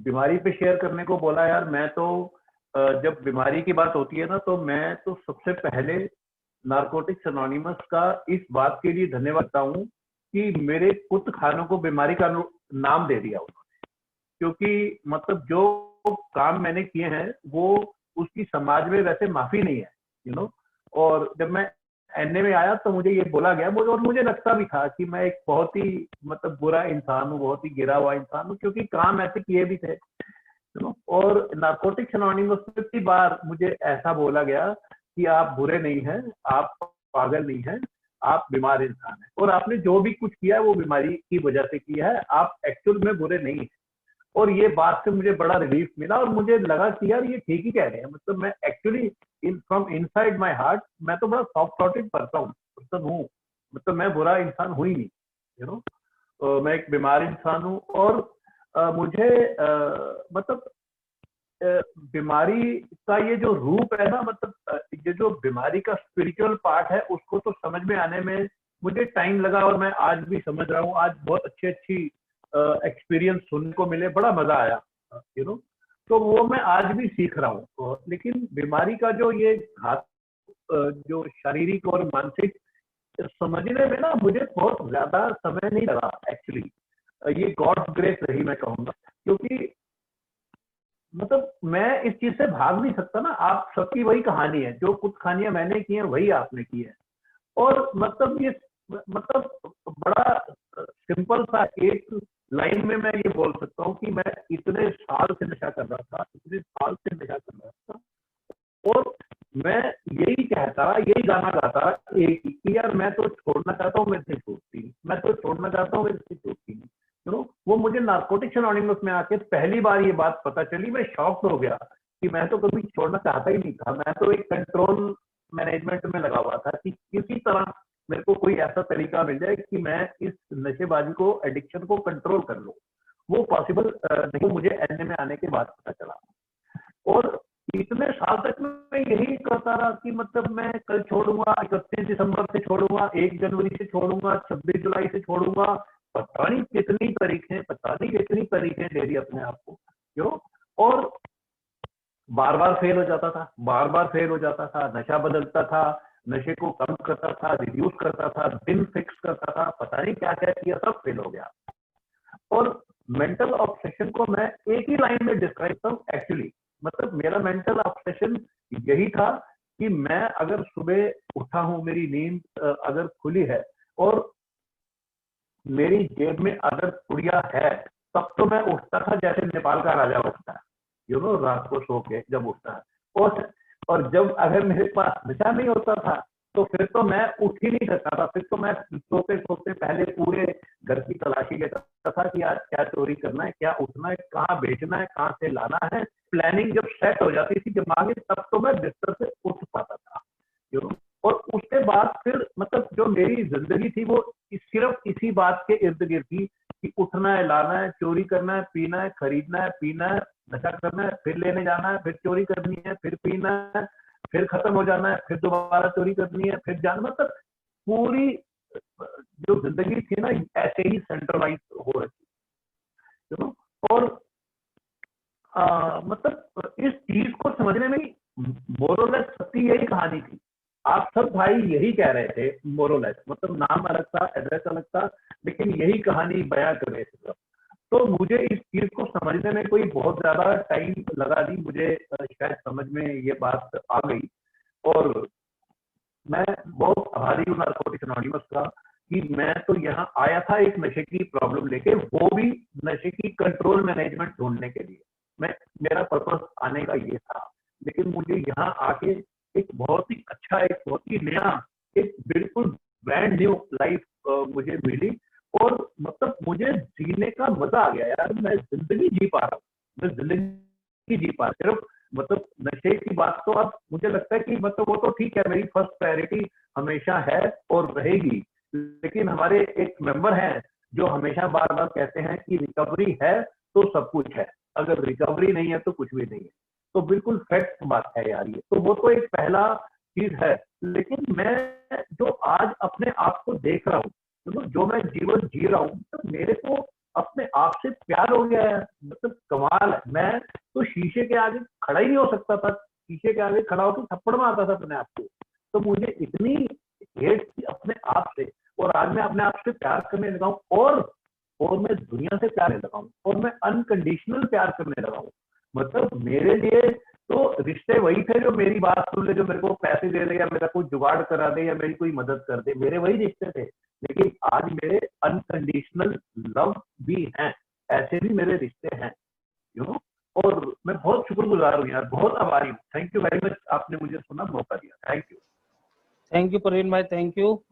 बीमारी पे शेयर करने को बोला यार, मैं तो जब बीमारी की बात होती है ना, तो मैं तो सबसे पहले नारकोटिक्स अनोनिमस का इस बात के लिए धन्यवाद करता हूँ कि मेरे कुछ खानों को बीमारी का नाम दे दिया उन्होंने। क्योंकि मतलब जो काम मैंने किए हैं वो उसकी समाज में वैसे माफी नहीं है, और जब मैं एनए में आया तो मुझे ये बोला गया, और मुझे लगता भी था कि मैं एक बहुत ही मतलब बुरा इंसान हूँ, बहुत ही गिरा हुआ इंसान हूँ, क्योंकि काम ऐसे किए भी थे। और नारकोटिक्स अनोनिमस में की बार मुझे ऐसा बोला गया कि आप बुरे नहीं हैं, आप पागल नहीं हैं, आप बीमार इंसान हैं, और आपने जो भी कुछ किया है वो बीमारी की वजह से किया है, आप एक्चुअल में बुरे नहीं हैं। और ये बात से मुझे बड़ा रिलीफ मिला, और मुझे लगा कि यार ये ठीक ही कह रहे हैं। मतलब मैं actually from inside my heart मैं तो बड़ा सॉफ्ट हार्टेड पर्सन हूँ। मतलब मैं बुरा इंसान हूँ ही नहीं, मैं एक बीमार इंसान हूँ। और मुझे मतलब बीमारी का ये जो रूप है ना, मतलब ये जो बीमारी का स्पिरिचुअल पार्ट है उसको तो समझ में आने में मुझे टाइम लगा, और मैं आज भी समझ रहा हूँ। आज बहुत अच्छी एक्सपीरियंस सुनने को मिले, बड़ा मजा आया, तो वो मैं आज भी सीख रहा हूँ। लेकिन बीमारी का जो ये घात जो शारीरिक और मानसिक समझने में ना मुझे बहुत ज्यादा समय नहीं लगा एक्चुअली। ये गॉड ग्रेस रही मैं कहूँगा, क्योंकि मतलब मैं इस चीज से भाग नहीं सकता ना। आप सबकी वही कहानी है, जो कुछ कहानियां मैंने की है वही आपने की है। और मतलब ये मतलब बड़ा सिंपल सा एक लाइन में मैं ये बोल सकता हूँ कि मैं इतने साल से नशा कर रहा था, इतने साल से नशा कर रहा था, और मैं यही कहता, यही गाना गाता एक कि यार मैं तो छोड़ना चाहता हूँ, मेरे से छूटती नहीं, मैं तो छोड़ना चाहता हूँ, मेरे से छूटती नहीं। वो मुझे नारकोटिक्स अनोनिमस में आके पहली बार ये बात पता चली, मैं शॉक्ड हो गया कि मैं तो कभी छोड़ना चाहता ही नहीं था। मैं तो एक कंट्रोल मैनेजमेंट में लगा हुआ था कि किसी तरह मेरे को कोई ऐसा तरीका मिल जाए कि मैं इस नशेबाजी को, एडिक्शन को कंट्रोल कर लूं। वो पॉसिबल नहीं, मुझे एनए में आने के बाद पता चला। और इतने साल तक मैं यही करता रहा कि मतलब मैं कल छोड़ूंगा, 31 दिसंबर से छोड़ूंगा, 1 जनवरी से छोड़ूंगा, 26 जुलाई से छोड़ूंगा। पता नहीं कितनी तारीखें, पता नहीं कितनी तारीखें दे दी अपने आप को, क्यों। और बार बार फेल हो जाता था, बार बार फेल हो जाता था, नशा बदलता था, नशे को कम करता था, रिड्यूस करता था, दिन फिक्स करता था, पता नहीं क्या क्या किया, सब फेल हो गया। और मेंटल ऑब्सेशन को मैं एक ही लाइन में डिस्क्राइब करता हूँ एक्चुअली। मतलब मेरा मेंटल ऑब्सेशन यही था कि मैं अगर सुबह उठा हूं, मेरी नींद अगर खुली है और मेरी जेब में अगर पुड़िया है, तब तो मैं उठता था जैसे नेपाल का राजा उठता है, रात को सो के जब उठता है। और जब अगर मेरे पास नशा नहीं होता था तो फिर तो मैं उठ ही नहीं सकता था। फिर तो मैं सोते सोते पहले पूरे घर की तलाशी लेता था कि आज क्या चोरी करना है, क्या उठना है, कहाँ बेचना है, कहाँ से लाना है। प्लानिंग जब सेट हो जाती थी दिमाग में, तब तो मैं बिस्तर से उठ पाता था। और उसके बाद फिर मतलब जो मेरी जिंदगी थी वो सिर्फ इसी बात के इर्द गिर्द थी कि उठना है, लाना है, चोरी करना है, पीना है, खरीदना है, पीना है, नशा करना है, फिर लेने जाना है, फिर चोरी करनी है, फिर पीना है, फिर खत्म हो जाना है, फिर दोबारा चोरी करनी है, फिर जाना। मतलब पूरी जो जिंदगी थी ना ऐसे ही सेंट्रलाइज हो रही थी। और मतलब इस चीज को समझने में मोरलेस सबकी यही कहानी थी। आप सब भाई यही कह रहे थे मोरलेस, मतलब नाम अलग था, एड्रेस अलग था, लेकिन यही कहानी बयां कर रहे थे। तो मुझे इस चीज को समझने में कोई बहुत ज्यादा टाइम लगा नहीं, मुझे शायद समझ में ये बात आ गई। और मैं बहुत आभारी हूँ नारकोटिक्स अनोनिमस का कि मैं तो यहाँ आया था एक नशे की प्रॉब्लम लेके, वो भी नशे की कंट्रोल मैनेजमेंट ढूंढने के लिए। मेरा पर्पस आने का ये था, लेकिन मुझे यहाँ आके एक बहुत ही अच्छा, एक बहुत ही नया, एक बिल्कुल ब्रांड न्यू लाइफ मुझे मिली। और मतलब मुझे जीने का मजा आ गया यार, मैं जिंदगी जी पा रहा हूँ, मैं जिंदगी जी पा रहा हूँ। मतलब नशे की बात तो अब मुझे लगता है कि मतलब वो तो ठीक है, मेरी फर्स्ट प्रायोरिटी हमेशा है और रहेगी। लेकिन हमारे एक मेंबर हैं जो हमेशा बार बार कहते हैं कि रिकवरी है तो सब कुछ है, अगर रिकवरी नहीं है तो कुछ भी नहीं है। तो बिल्कुल फैक्ट बात है यार ये तो। वो तो एक पहला चीज है। लेकिन मैं जो आज अपने आप को देख रहा हूँ, जो मैं जीवन जी रहा हूँ, तो मेरे को अपने आप से प्यार हो गया है, मतलब कमाल है। मैं तो शीशे के आगे खड़ा ही नहीं हो सकता था, शीशे के आगे खड़ा होकर थप्पड़ मारता था अपने आप को। तो मुझे इतनी हेट थी अपने आप से, और आज मैं अपने आप से प्यार करने लगा हूँ, और मैं दुनिया से प्यार करने लगा हूँ, और मैं अनकंडीशनल प्यार करने लगा हूँ। मतलब मेरे लिए तो रिश्ते वही थे जो मेरी बात सुन ले, जो मेरे को पैसे दे दे, या मेरा कोई जुगाड़ करा दे, या मेरी कोई मदद कर दे, मेरे वही रिश्ते थे। लेकिन आज मेरे अनकंडीशनल लव भी हैं, ऐसे भी मेरे रिश्ते हैं, यू नो। और मैं बहुत शुक्रगुजार हूँ यार, बहुत आभारी हूँ। थैंक यू वेरी मच, आपने मुझे सुना, मौका दिया। Thank you. प्रवीण भाई, थैंक यू।